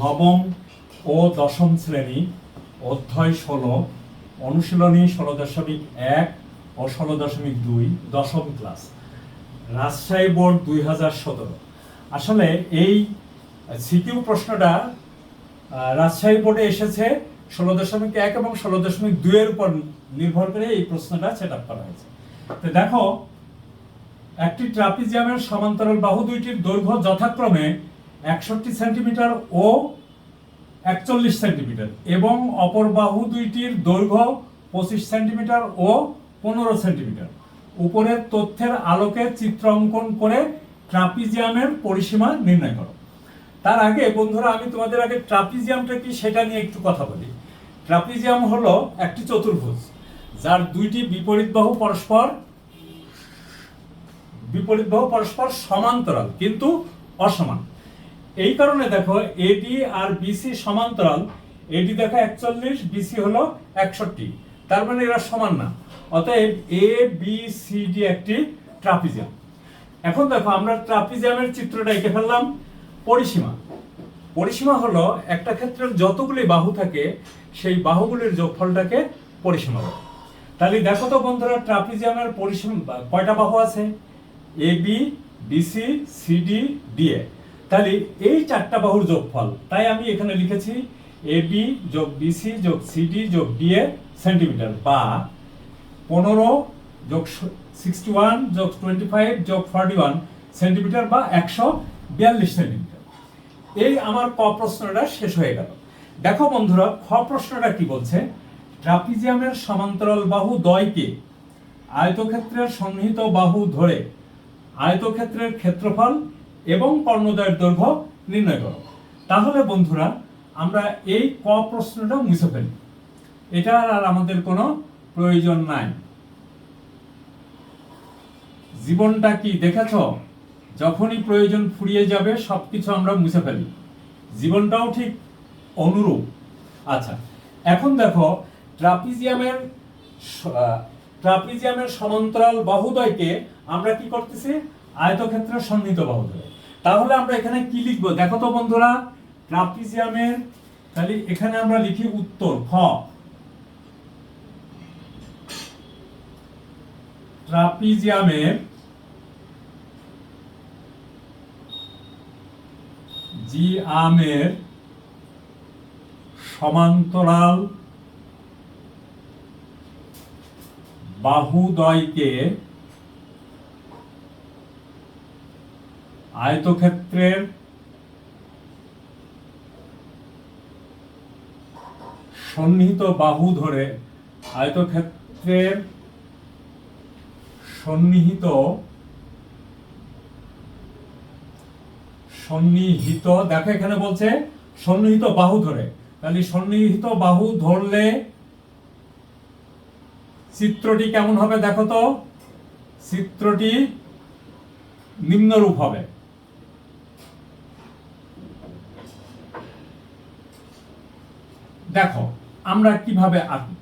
নবম ও দশম শ্রেণী অধ্যায় 16 অনুশীলনী 16.1 ও 16.2 দশম ক্লাস রাজশাহী বোর্ড 2017। আসলে এই সিকিউ প্রশ্নটা রাজশাহী বোর্ডে এসেছে 16.1 এবং 16.2 এর উপর নির্ভর করে এই প্রশ্নটা সেট আপ করা হয়েছে। তো দেখো, একটি ট্রাপিজিয়ামের সমান্তরাল বাহু দুইটির দৈর্ঘ্য যথাক্রমে 61 সেন্টিমিটার ও 41 সেন্টিমিটার এবং অপর বাহু দুইটির দৈর্ঘ্য 25 সেন্টিমিটার ও 15 সেন্টিমিটার। উপরের তথ্যের আলোকে চিত্র অঙ্কন করে ট্রাপিজিয়ামের পরিসীমা নির্ণয় করো। তার আগে বন্ধুরা, আমি তোমাদের আগে ট্রাপিজিয়ামটা কি সেটা নিয়ে একটু কথা বলি। ট্রাপিজিয়াম হলো একটি চতুর্ভুজ যার দুইটি বিপরীত বাহু পরস্পর সমান্তরাল কিন্তু অসমান। এই কারণে দেখো, এডি আর বিসি সমান্তরাল। এডি দেখো 41, বিসি হলো 61, তার মানে এরা সমান না। অতএব এ বি সি ডি একটি ট্রাপিজিয়াম। এখন দেখো, আমরা ট্রাপিজিয়ামের চিত্রটা এঁকে ফেললাম। পরিসীমা হলো একটা ক্ষেত্রের যতগুলি বাহু থাকে সেই বাহুগুলির যোগফলটাকে পরিসীমা বলে। তাহলে দেখো তো বন্ধুরা, ট্রাপিজিয়ামের পরিসীমা কয়টা বাহু আছে? A B, BC, CD, DA. তাহলে এই চারটা বাহুর যোগফল, তাই আমি এখানে লিখেছি এ বি যোগ বিসি যোগ সিডি যোগ ডিএ সেন্টিমিটার, বা 15 যোগ 61 যোগ 25 যোগ 41 সেন্টিমিটার, বা 142 সেন্টিমিটার। এই আমার ক প্রশ্নটা শেষ হয়ে গেল। দেখো বন্ধুরা, খ প্রশ্নটা কি বলছে? ট্রাপিজিয়ামের সমান্তরাল বাহু দ্বয়কে আয়তক্ষেত্রের সন্নিহিত বাহু ধরে আয়তক্ষেত্রের ক্ষেত্রফল এবং কর্ণদ্বয়ের দৈর্ঘ্য নির্ণয় করো। তাহলে বন্ধুরা, আমরা এই ক প্রশ্নটা মুছে ফেলি, এটা আর আমাদের কোনো প্রয়োজন নাই। জীবনটা কি দেখেছ? যখনই প্রয়োজন ফুরিয়ে যাবে সবকিছু আমরা মুছে ফেলি। জীবনটাও ঠিক অনুরূপ। আচ্ছা, এখন দেখো, ট্রাপিজিয়ামের সমান্তরাল বাহুদ্বয়কে আমরা কি করতেছি? আয়তক্ষেত্রের সন্নিহিত বাহু ধরে। তাহলে আমরা এখানে কি লিখবো দেখো তো বন্ধুরা, ট্রাপিজিয়ামের, তাহলে এখানে আমরা লিখি উত্তর খ। ট্রাপিজিয়ামের সমান্তরাল বাহুদ্বয়কে আয়তক্ষেত্রের সন্নিহিত বাহু ধরে আয়তক্ষেত্রের সন্নিহিত দেখো, এখানে বলছে সন্নিহিত বাহু ধরে। তাহলে সন্নিহিত বাহু ধরলে চিত্রটি কেমন হবে দেখো তো? চিত্রটি নিম্নরূপ হবে। দেখো আমরা কিভাবে আঁকি।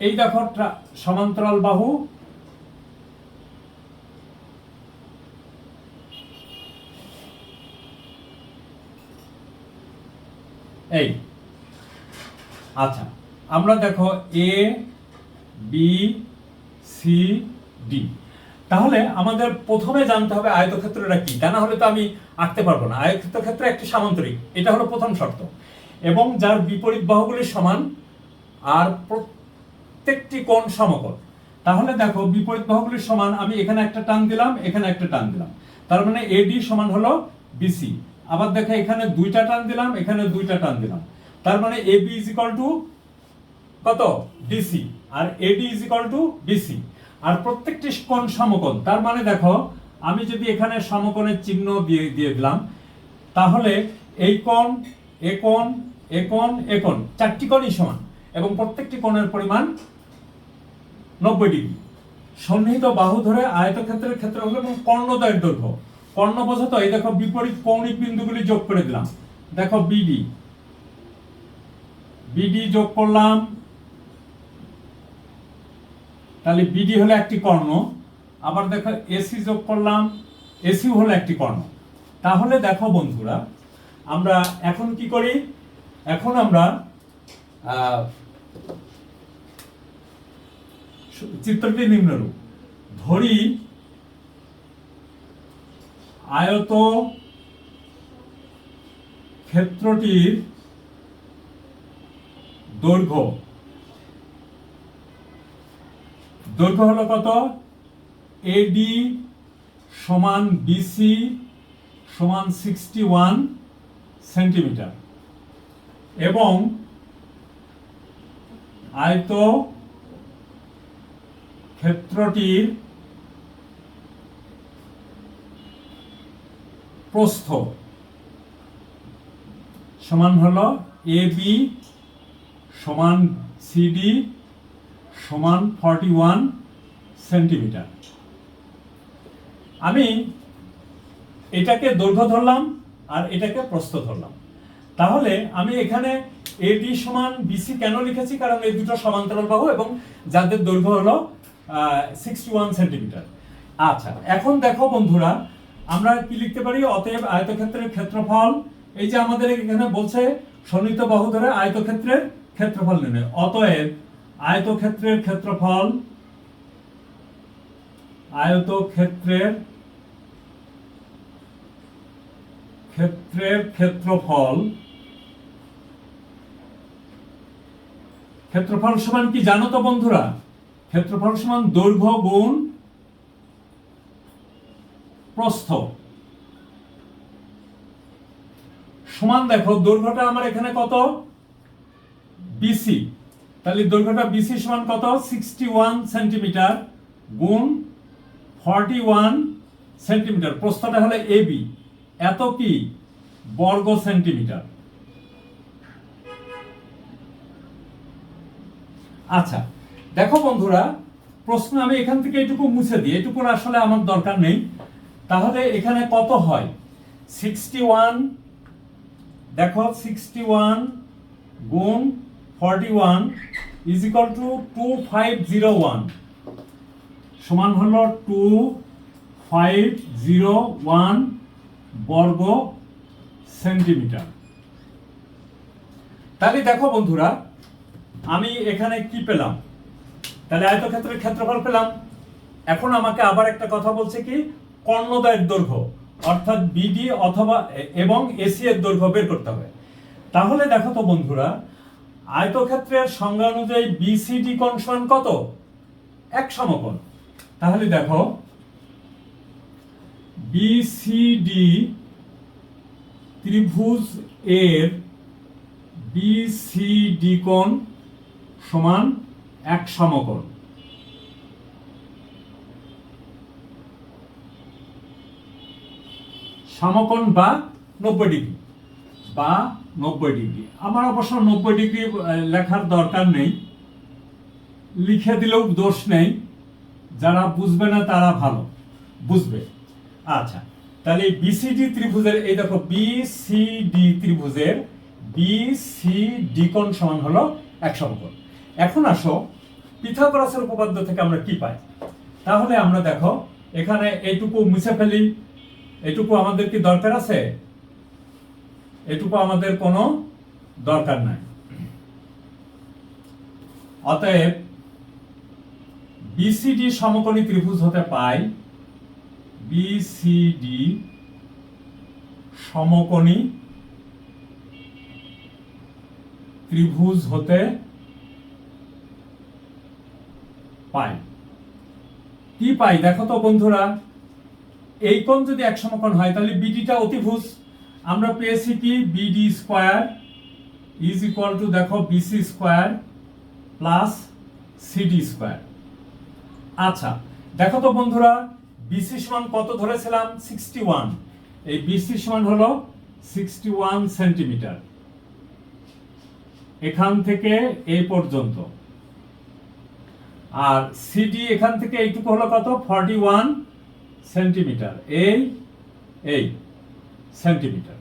এই দেখো, সমান্তরাল বাহু, এই। আচ্ছা, আমরা দেখো এ বি সি ডি। তাহলে আমাদের প্রথমে জানতে হবে আয়তক্ষেত্রটা কি, তা না হলে তো আমি আঁকতে পারবো না। আয়তক্ষেত্র একটি সামান্তরিক, এটা হলো প্রথম শর্ত, এবং যার বিপরীত বাহুগুলি সমান আর প্রত্যেকটি কোণ সমকোণ। তাহলে দেখো, বিপরীত বাহুগুলি সমান, আমি এখানে একটা টান দিলাম, এখানে একটা টান দিলাম, তার মানে এডি সমান হলো বিসি। আবার দেখো, এখানে দুইটা টান দিলাম, এখানে দুইটা টান দিলাম, তার মানে এবি ইজ ইকুয়াল টু কত? ডিসি। আর AD is equal to BC. আর প্রত্যেকটি কোণ সমকোণ, তার মানে দেখো, আমি যদি এখানে সমকোণের চিহ্ন দিয়ে দিলাম, তাহলে এই কোণ, এ কোণ, এ কোণ, এ কোণ, চারটি কোণই সমান এবং প্রত্যেকটি কোণের পরিমাণ 90 ডিগ্রি। সন্নিহিত বাহু ধরে আয়তক্ষেত্রের ক্ষেত্রফল এবং কর্ণদ্বয়ের দৈর্ঘ্য। কর্ণ বোঝাতো, এই দেখো, বিপরীত কৌণিক বিন্দুগুলি যোগ করে দিলাম। দেখো, বিডি যোগ করলাম, তাহলে বিডি হলো একটি কর্ণ। আবার দেখো, এসি যোগ করলাম, এসিও হলো একটি কর্ণ। তাহলে দেখো বন্ধুরা, আমরা এখন কি করি, এখন আমরা চিত্রটি নিম্নরূপ। ধরি আয়ত ক্ষেত্রটির দৈর্ঘ্য হলো কত, এডি সমান বিসি সমান 61 সেন্টিমিটার এবং আয়ত ক্ষেত্রটির প্রস্থ সমান হলো এবি সমান সিডি সমান 41 সেন্টিমিটার। আমি এটাকে দৈর্ঘ্য ধরলাম আর এটাকে প্রস্থ ধরলাম। তাহলে আমি এখানে এডি সমান বিসি কেন লিখেছি, কারণ এই দুটো সমান্তরাল বাহু এবং যাদের দৈর্ঘ্য হলো 61 সেন্টিমিটার। আচ্ছা, এখন দেখো বন্ধুরা, আমরা কি লিখতে পারি, অতএব আয়তক্ষেত্রের ক্ষেত্রফল, এই যে আমাদের এখানে বলছে সন্নিহিত বাহু ধরে আয়তক্ষেত্রের ক্ষেত্রফল নির্ণয়, অতএব আয়তক্ষেত্রের ক্ষেত্রফল, আয়তক্ষেত্রের ক্ষেত্রফল সমান কি জানো তো বন্ধুরা, ক্ষেত্রফল সমান দৈর্ঘ্য গুণ প্রস্থ সমান, দেখো দৈর্ঘ্যটা আমার এখানে কত, বিসি, তাহলে দৈর্ঘ্যটা বিসি সমান কত, 61 সেন্টিমিটার গুণ 41 সেন্টিমিটার, প্রস্থটা হলো এবি, এত কি বর্গ সেন্টিমিটার। আচ্ছা দেখো বন্ধুরা, প্রশ্ন আমি এখান থেকে এটুকু মুছে দিই, এটুকুর আসলে আমার দরকার নেই। তাহলে এখানে কত হয়, 61, দেখো 61 গুণ 41 ইজ ইকুয়াল টু 2501 সমান হলো 2501 বর্গ সেন্টিমিটার। তাহলে দেখো বন্ধুরা, আমি এখানে কি পেলাম, তাহলে আয়তক্ষেত্রের ক্ষেত্রফল পেলাম। এখন আমাকে আবার একটা কথা বলছে কি, কর্ণদ্বয়ের দৈর্ঘ্য অর্থাৎ বিডি অথবা এবং এসি এর দৈর্ঘ্য বের করতে হবে। তাহলে দেখো তো বন্ধুরা, আয়তক্ষেত্রের সংজ্ঞা অনুযায়ী বিসিডি কোণ সমান কত, এক সমকোণ। তাহলে দেখো বিসিডি ত্রিভুজ এর বিসিডি কোণ সমান এক সমকোণ। সমকোণ বা 90 ডিগ্রি, বা 90 ডিগ্রি। আমার অবশ্য 90 ডিগ্রি লেখার দরকার নেই, লিখে দিলেও দোষ নেই, যারা বুঝবে না তারা ভালো বুঝবে। আচ্ছা, তাহলে বিসিডি ত্রিভুজের, এই দেখো বিসিডি ত্রিভুজের বিসিডি কোণ সমান হলো এক সমকোণ। এখন আসো পিথাগোরাসের উপপাদ্য থেকে আমরা কি পাই। তাহলে আমরা দেখো এখানে এইটুকু মুছে ফেলি, এটুকু আমাদের কি দরকার আছে, এটুকু আমাদের কোনো দরকার নাই। অতএব বিসিডি সমকোণী ত্রিভুজ হতে পাই, বিসিডি সমকোণী ত্রিভুজ হতে পাই। কি পাই দেখো তো বন্ধুরা, এই কোণ যদি এক সমকোণ হয় তাহলে বিডিটা অতিভুজ। আমরা পেয়েছি কি, BD square is equal to, দেখো BC square plus CD square. আচ্ছা দেখো তো বন্ধুরা, বিসি সমান কত ধরেছিলাম, 61, এই বিসি সমান হলো 61 সেন্টিমিটার এখান থেকে এই পর্যন্ত, আর সিডি এখান থেকে এইটুকু হলো কত, 41 সেন্টিমিটার, এই সেন্টিমিটার।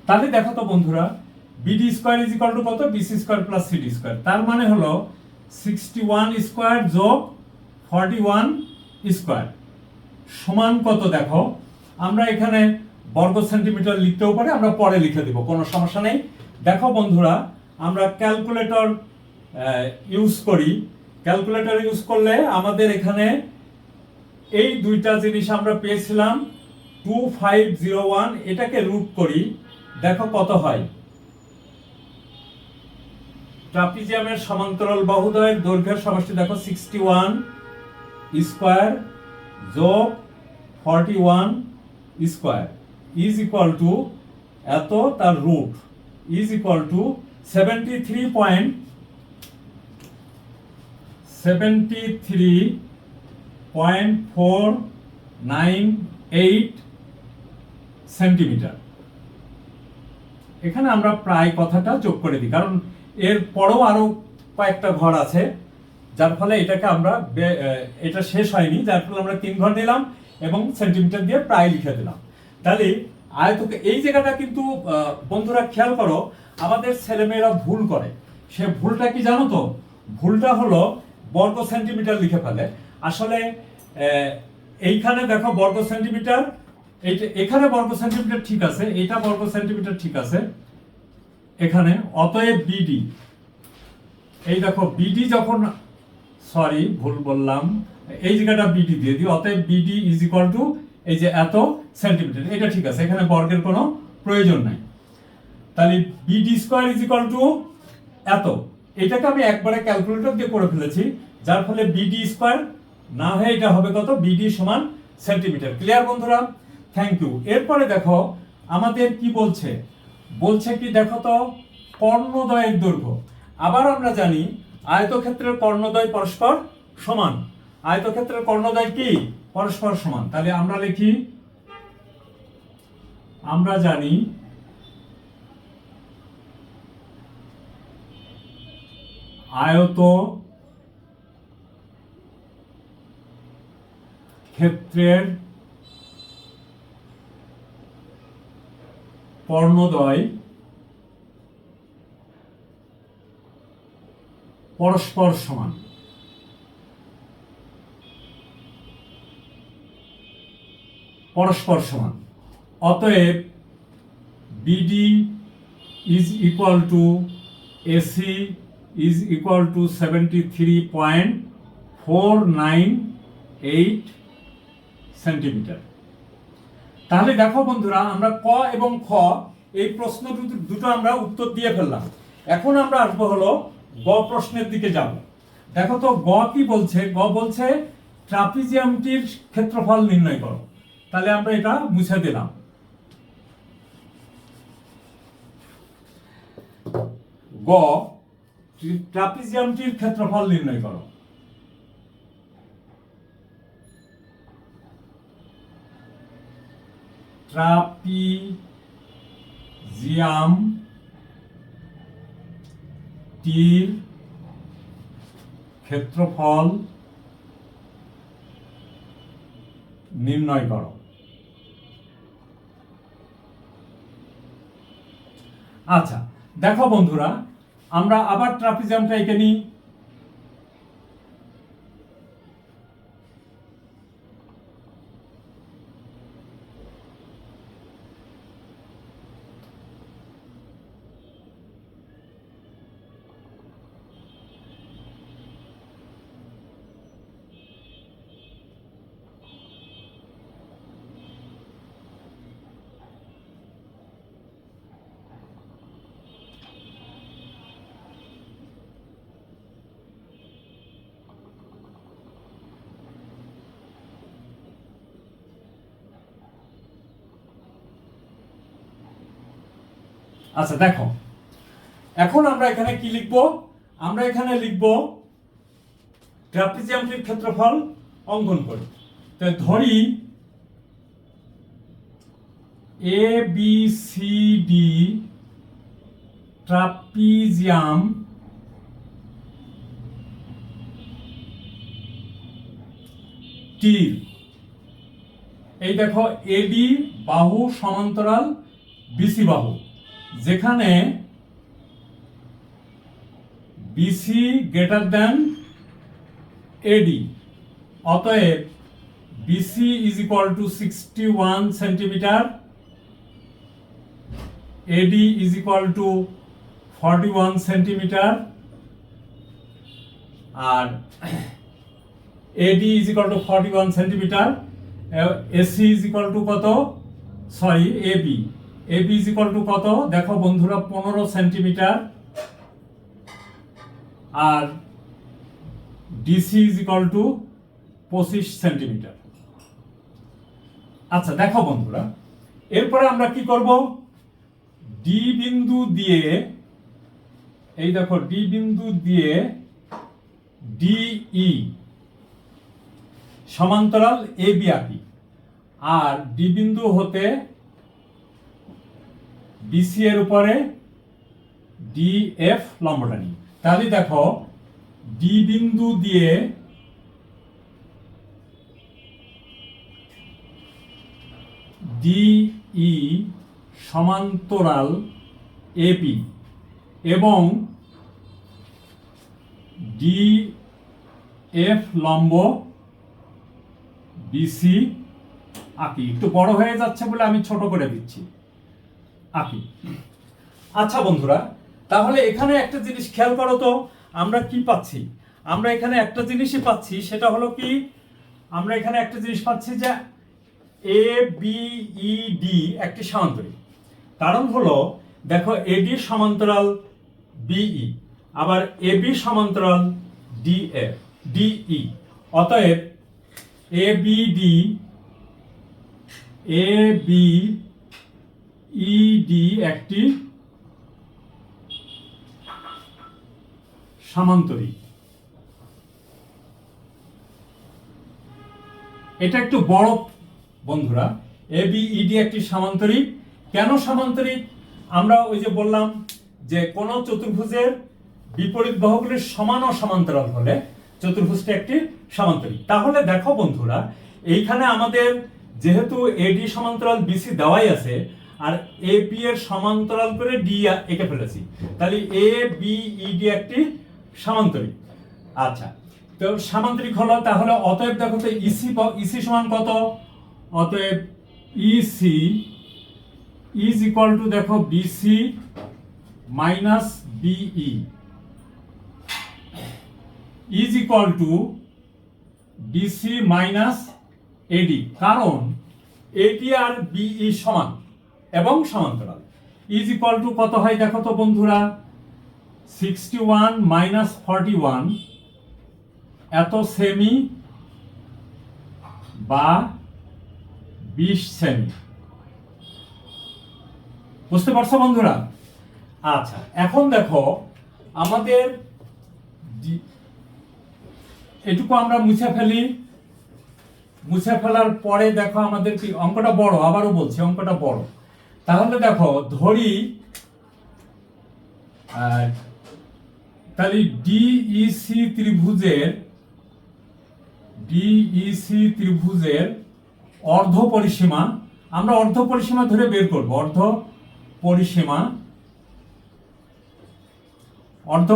তাহলে দেখো তো বন্ধুরা, BD square is equal to কত, BC square plus CD square, তার মানে হলো 61 স্কয়ার যোগ 41 স্কয়ার সমান কত, দেখো আমরা এখানে বর্গ সেন্টিমিটার লিখতেও পারে, আমরা পরে লিখে দেব, কোনো সমস্যা নেই। দেখো বন্ধুরা, আমরা ক্যালকুলেটর ইউজ করি। ক্যালকুলেটর ইউজ করলে আমাদের এখানে এই দুইটা জিনিস আমরা পেয়েছিলাম 2501, এটাকে রুট করি, দেখো কত হয়। ট্রাপিজিয়ামের সমান্তরাল বাহুদ্বয়ের দৈর্ঘ্যের সমষ্টি দেখো 61 স্কয়ার যোগ 41 স্কয়ার ইজ ইকুয়াল টু এত, তার root is equal to 73.498 centimetre. এখানে আমরা প্রায় কথাটা যোগ করে দিই, কারণ এর পরেও আরো কয়েকটা ঘর আছে, যার ফলে এটাকে আমরা এটা শেষ হয়নি, যার ফলে আমরা 3 ঘর নিলাম এবং সেন্টিমিটার দিয়ে প্রায় লিখে দিলাম। তাহলে আয়তকে এই জায়গাটা কিন্তু বন্ধুরা খেয়াল করো, আমাদের ছেলেমেয়েরা ভুল করে। সে ভুলটা কি জানো তো? ভুলটা হলো বর্গ সেন্টিমিটার লিখে ফেলে। আসলে এইখানে দেখো বর্গ সেন্টিমিটার, এখানে বর্গ সেন্টিমিটার ঠিক আছে, এটা বর্গ সেন্টিমিটার ঠিক আছে এখানে, অতএব বিডি, এই দেখো বিডি যখন, সরি ভুল বললাম, এই জায়গাটা বিডি দিয়ে দিই, অতএব বিডি ইজ ইকুয়াল টু এই যে এত সেন্টিমিটার, এটা ঠিক আছে, এখানে বর্গের কোনো প্রয়োজন নাই। তাহলে BD square is equal to এত, এটাকে আমি একবারে ক্যালকুলেটর দিয়ে করে ফেলেছি, যার ফলে বিডি স্কয়ার না হয়ে এটা হবে কত, বিডি সমান সেন্টিমিটার। ক্লিয়ার বন্ধুরা? Thank you. এরপরে দেখো আমাদের কি বলছে, বলছে কি দেখো তো, কর্ণদ্বয়ের দৈর্ঘ্য। আবার আমরা জানি আয়তক্ষেত্রের কর্ণদ্বয় পরস্পর সমান। আয়তক্ষেত্রের কর্ণদ্বয় কি পরস্পর সমান। তাহলে আমরা লিখি, আমরা জানি আয়ত ক্ষেত্রের কর্ণদ্বয় পরস্পর সমান। পরস্পর সমান, অতএব BD is equal to AC is equal to 73.498 centimetre. তাহলে দেখো বন্ধুরা, আমরা ক এবং খ এই প্রশ্ন দুটো আমরা উত্তর দিয়ে ফেললাম। এখন আমরা আসবো হলো গ প্রশ্নের দিকে যাব। দেখো তো গ কি বলছে, গ বলছে ট্রাপিজিয়ামটির ক্ষেত্রফল নির্ণয় করো। তাহলে আমরা এটা মুছে দিলাম। গ, ট্রাপিজিয়ামটির ক্ষেত্রফল নির্ণয় করো। ট্রাপিজিয়ামটির ক্ষেত্রফল নির্ণয় করো। আচ্ছা দেখো বন্ধুরা, আমরা আবার ট্রাপিজিয়ামটা এঁকে নিই। আচ্ছা দেখো, এখন আমরা এখানে কি লিখবো, আমরা এখানে লিখবো ট্রাপিজিয়ামটির ক্ষেত্রফল অঙ্কন করি। তো ধরি A B C D trapezium টির, এই দেখো এডি বাহু সমান্তরাল বিসি বাহু, যেখানে বিসি গ্রেটার দেন এডি, অতএব BC is equal to 61 centimetre AD is equal to 41 centimetre, আর AD is equal to 41 centimetre, AC is equal to কত, sorry AB is equal to কত, দেখো বন্ধুরা 15 সেন্টিমিটার, আর DC is equal to 25 centimetre. আচ্ছা দেখো বন্ধুরা, এরপরে আমরা কি করব, ডি বিন্দু দিয়ে, এই দেখো ডি বিন্দু দিয়ে ডিই সমান্তরাল এবি আঁকি, আর ডি বিন্দু হতে বিসি এর উপরে ডিএফ লম্বটা নিই। তাহলে দেখো ডি বিন্দু দিয়ে ডিই সমান্তরাল এবি এবং ডিএফ লম্ব বিসি আঁকি। একটু বড় হয়ে যাচ্ছে বলে আমি ছোট করে দিচ্ছি, আঁকি। আচ্ছা বন্ধুরা, তাহলে এখানে একটা জিনিস খেয়াল করো তো, আমরা কি পাচ্ছি, আমরা এখানে একটা জিনিসই পাচ্ছি, সেটা হলো কি, আমরা এখানে একটা জিনিস পাচ্ছি যে এ বি ই ডি একটি সমান্তরাল। কারণ হলো দেখো এডি সমান্তরাল বিই, আবার এবি সমান্তরাল ডিই, অতএব এবিইডি একটি সামান্তরিক। এটা একটু বড় বন্ধুরা, এবিইডি একটি সামান্তরিক। কেন সামান্তরিক? আমরা ওই যে বললাম যে কোন চতুর্ভুজের বিপরীত বাহুগুলির সমান ও সমান্তরাল হলে চতুর্ভুজটি একটি সামান্তরিক। তাহলে দেখো বন্ধুরা, এইখানে আমাদের যেহেতু এডি সমান্তরাল বিসি দেওয়াই আছে, আর এপি এর সমান্তরাল করে ডি এঁকে ফেলেছি, তাহলে এ বি ই ডি একটি সামান্তরিক। আচ্ছা, তো সামান্তরিক হলো, তাহলে অতএব দেখো তো ইসি সমান কত, অতএব ইসি ইজ ইকুয়াল টু দেখো BC minus BE is equal to BC minus AD, কারণ এডি আর বিই সমান এবং সমান্তরাল। ইজ ইকুয়াল টু কত হয় দেখো তো বন্ধুরা, 61 মাইনাস 41 এত সেমি বা 20 সেমি। বুঝতে পারছো বন্ধুরা? আচ্ছা, এখন দেখো আমাদের এটুকু আমরা মুছে ফেলি। মুছে ফেলার পরে দেখো আমাদের কি অঙ্কটা বড়, আবারও বলছি অঙ্কটা বড়। তাহলে দেখো ধরি তাহলে ডিইসি ত্রিভুজের অর্ধ পরিসীমা, আমরা অর্ধ পরিসীমা ধরে বের করব। অর্ধ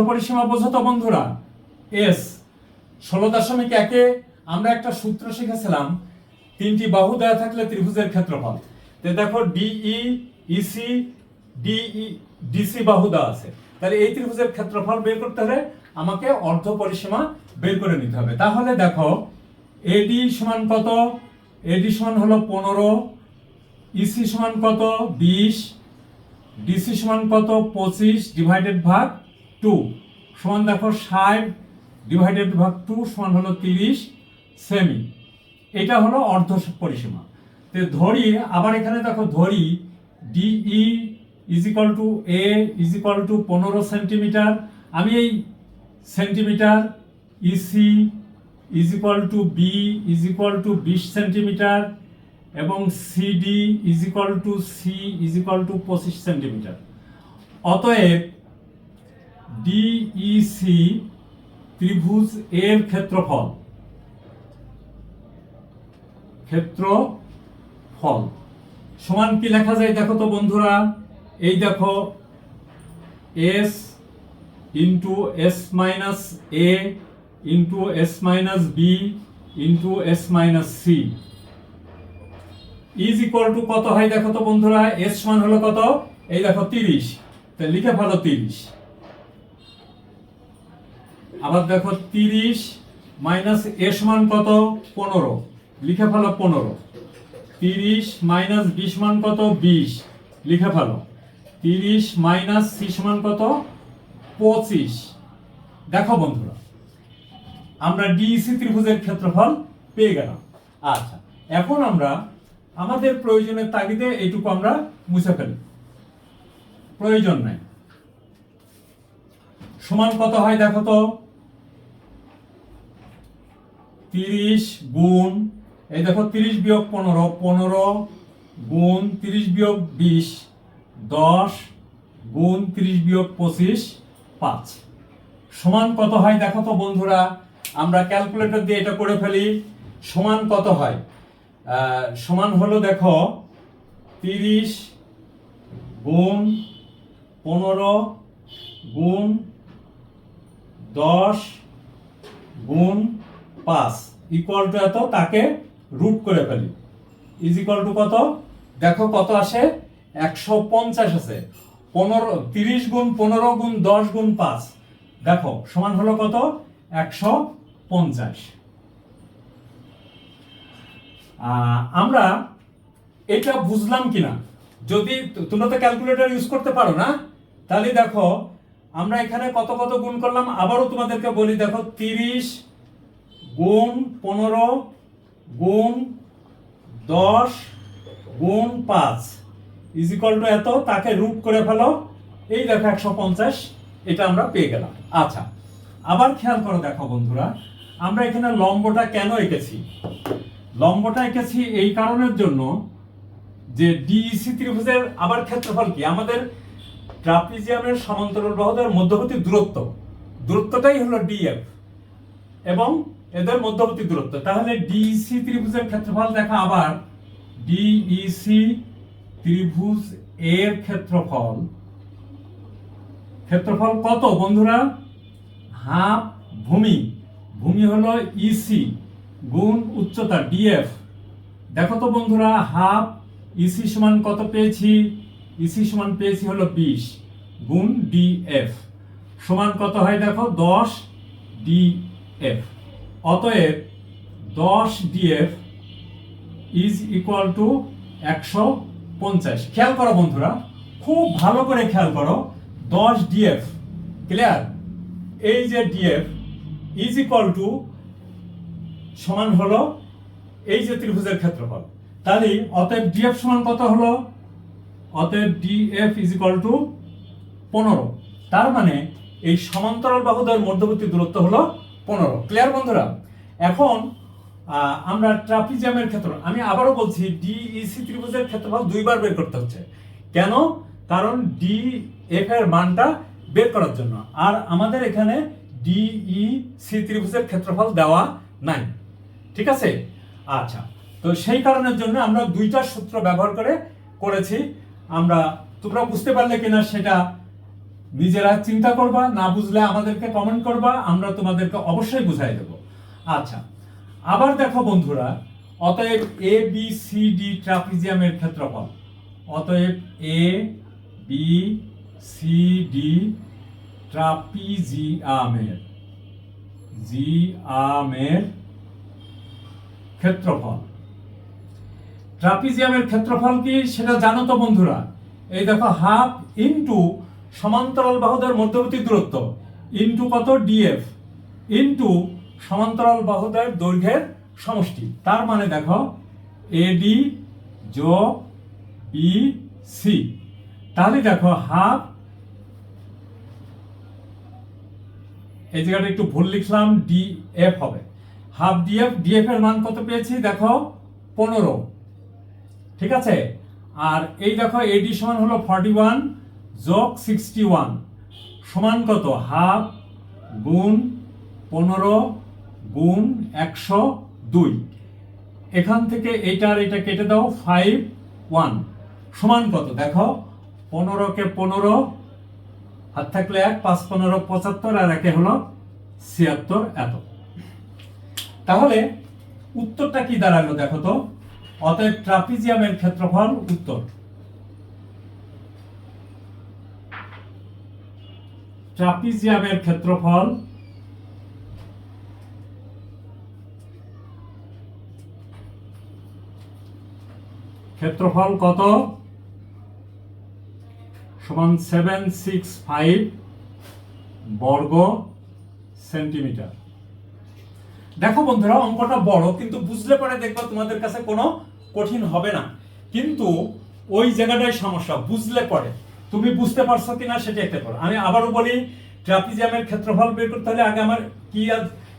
পরিসীমা বোঝো তো বন্ধুরা, এস 16.1 আমরা একটা সূত্র শিখেছিলাম, তিনটি বাহু দেওয়া থাকলে ত্রিভুজের ক্ষেত্রফল। তো দেখো ডিই ইসি ডিসি বাহু দেওয়া আছে, তাহলে এই ত্রিভুজের ক্ষেত্রফল বের করতে হলে আমাকে অর্ধ পরিসীমা বের করে নিতে হবে। তাহলে দেখো এডি সমান কত, এডি সমান হলো 15, ইসি সমান কত 20, ডিসি সমান কত 25 ডিভাইডেড ভাগ 2 সমান দেখো 60 ডিভাইডেড ভাগ 2 সমান হলো 30 সেমি। এটা হলো অর্ধ পরিসীমা। তো ধরি আবার এখানে দেখো ধরি DE is equal to A is equal to 15 centimetre, আমি এই centimetre, EC is equal to B is equal to 20 centimetre, এবং CD is equal to C is equal to 25 centimetre. অতএব ডিইসি ত্রিভুজ এর ক্ষেত্রফল সমান কি লেখা যায় দেখো তো বন্ধুরা, এই দেখো S into S minus A into S minus B into S minus C is equal to কত হয় দেখো তো বন্ধুরা, এস সমান হলো কত এই দেখো 30, তো লিখে ফেলো 30। আবার দেখো 30 মাইনাস এ সমান কত? 15, লিখে ফেলো 15। 30 মাইনাস বি সমান কত? 20, লিখে ফেলো। 30 মাইনাস সি সমান কত? 25। দেখো বন্ধুরা, আমরা ডিইসি ত্রিভুজের ক্ষেত্রফল পেয়ে গেলাম। আচ্ছা, এখন আমরা আমাদের প্রয়োজনের তাগিদে এইটুকু আমরা মুছে ফেলি, প্রয়োজন নাই। সমান কত হয় দেখো তো? 30 গুণ, এই দেখো 30 বিয়োগ 15, 15 গুণ 30 বিয়োগ 20, 10 গুণ 30 বিয়োগ 25, 5। সমান কত হয় দেখো তো বন্ধুরা? আমরা ক্যালকুলেটর দিয়ে এটা করে ফেলি। সমান কত হয়? সমান হলো দেখো 30 গুণ 15 গুণ 10 গুণ 5 ইকুয়াল টু এত, তাকে রুট করে ফেলি। ইজ ইকুয়াল টু কত? দেখো কত আসে? 150 আছে। 30 গুণ 15 গুণ 10 গুণ 5, দেখো সমান হলো কত? 150। আমরা এটা বুঝলাম কিনা, যদি তোমরা তো ক্যালকুলেটর ইউজ করতে পারো না, তাহলে দেখো আমরা এখানে কত কত গুণ করলাম আবারও তোমাদেরকে বলি। দেখো 30 গুণ 15 গুণ 10 গুণ 5 ইজ ইকুয়াল টু এত, তাকে রুট করে ফেলো। এই দেখো 150, এটা আমরা পেয়ে গেলাম। আচ্ছা, আবার খেয়াল করো, দেখো বন্ধুরা, আমরা এখানে লম্বটা কেন এঁকেছি? লম্বটা এঁকেছি এই কারণের জন্য যে ডিইসি ত্রিভুজের আবার ক্ষেত্রফল কি? আমাদের ট্রাপিজিয়ামের সমান্তরাল বাহুদের মধ্যবর্তী দূরত্বটাই হলো ডিএফ এবং এদের মধ্যবর্তী দূরত্ব। তাহলে ডিইসি ত্রিভুজের ক্ষেত্রফল দেখা, আবার ডিইসি ত্রিভুজ এর ক্ষেত্রফল কত বন্ধুরা? হাফ ভূমি হলো ইসি গুণ উচ্চতা ডিএফ। দেখো তো বন্ধুরা, হাফ ইসি সমান কত পেয়েছি? ইসি সমান পেয়েছি হলো 20 গুণ ডিএফ সমান কত হয় দেখো? 10 ডিএফ। অতএব 10 ডিএফ ইজ ইকুয়াল টু 150। খেয়াল করো বন্ধুরা, খুব ভালো করে খেয়াল করো। 10 ডিএফ, ক্লিয়ার? এই যে ডিএফ ইজ ইকুয়াল টু সমান হলো এই যে ত্রিভুজের ক্ষেত্রফল। তাহলে অতএব ডিএফ সমান কত হলো? অতএব ডিএফ ইজ ইকুয়াল টু 15। তার মানে এই সমান্তরাল বাহুদের মধ্যবর্তী দূরত্ব হলো 15। ক্লিয়ার বন্ধুরা? এখন আমরা ট্রাপিজিয়ামের ক্ষেত্র, আমি আবারও বলছি, ডিইসি ত্রিভুজের ক্ষেত্রফল দুইবার বের করতে হচ্ছে। কেন? কারণ ডিএফ এর মানটা বের করার জন্য। আর আমাদের এখানে ডিইসি ত্রিভুজের ক্ষেত্রফল দেওয়া নাই, ঠিক আছে? আচ্ছা, তো সেই কারণের জন্য আমরা দুইটা সূত্র ব্যবহার করেছি। তোমরা বুঝতে পারলে কিনা সেটা নিজেরা চিন্তা করবা, না বুঝলে আমাদেরকে কমেন্ট করবা, আমরা তোমাদেরকে অবশ্যই বুঝাই দেব। আচ্ছা, আবার দেখো বন্ধুরা, অতএব এ বি সি ডি ট্রাপিজিয়ামের ক্ষেত্রফল, অতএব এ বি সি ডি ট্রাপিজিয়ামের ক্ষেত্রফল। ট্রাপিজিয়ামের ক্ষেত্রফল কি সেটা জানো তো বন্ধুরা? এই দেখো, হাফ ইনটু সমান্তরাল বাহুদের মধ্যবর্তী দূরত্ব ইনটু কত? ডিএফ ইনটু সমান্তরাল বাহুদের দৈর্ঘ্যের সমষ্টি। তার মানে দেখো এডি যোগ বিসি। তাহলে দেখো হাফ, এই জায়গাটা একটু ভুল লিখলাম, ডিএফ হবে হাফ ডিএফ। ডিএফ এর মান কত পেয়েছি দেখো? 15, ঠিক আছে? আর এই দেখো এডি সমান হলো 41 যোগ 61 সমান কত? হাফ গুণ 15 গুণ 102। এখান থেকে এটা আর এটা কেটে দাও, 51 সমান কত দেখো? 15 কে 15, হাত থাকলে 1, 5 15 75, আর একে হলো 76। এত। তাহলে উত্তরটা কি দাঁড়ালো দেখো তো? অতএব ট্রাপিজিয়ামের ক্ষেত্রফল, উত্তর ট্রাপিজিয়ামের ক্ষেত্রফল কত? সমান 765 বর্গ সেন্টিমিটার। দেখো বন্ধুরা, অঙ্কটা বড়, কিন্তু বুঝলে পরে দেখবা তোমাদের কাছে কোনো কঠিন হবে না। কিন্তু ওই জায়গাটাই সমস্যা, বুঝলে পরে তুমি বুঝতে পারছো কিনা সেটা একটা পর। আমি আবারও বলি, ট্রাপিজিয়ামের ক্ষেত্রফল বের করতে হলে আগে আমার কি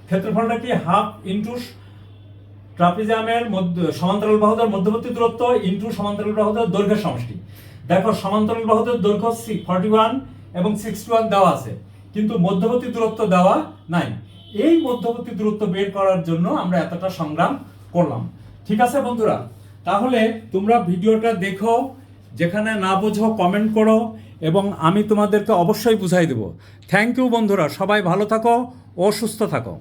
ক্ষেত্রফলটা কি হাফ ইন্টু ট্রাপিজিয়ামের সমান্তরাল বাহুদের মধ্যবর্তী দূরত্ব ইন্টু সমান্তরাল বাহুদের দৈর্ঘ্যের সমষ্টি। দেখো সমান্তরাল বাহুদের দৈর্ঘ্য 41 এবং 61 দেওয়া আছে, কিন্তু মধ্যবর্তী দূরত্ব দেওয়া নাই। এই মধ্যবর্তী দূরত্ব বের করার জন্য আমরা এতটা সংগ্রাম করলাম। ঠিক আছে বন্ধুরা, তাহলে তোমরা ভিডিওটা দেখো, যেখানে না বোঝো কমেন্ট করো এবং আমি তোমাদেরকে অবশ্যই বুঝাই দেব। থ্যাংক ইউ বন্ধুরা, সবাই ভালো থাকো ও সুস্থ থাকো।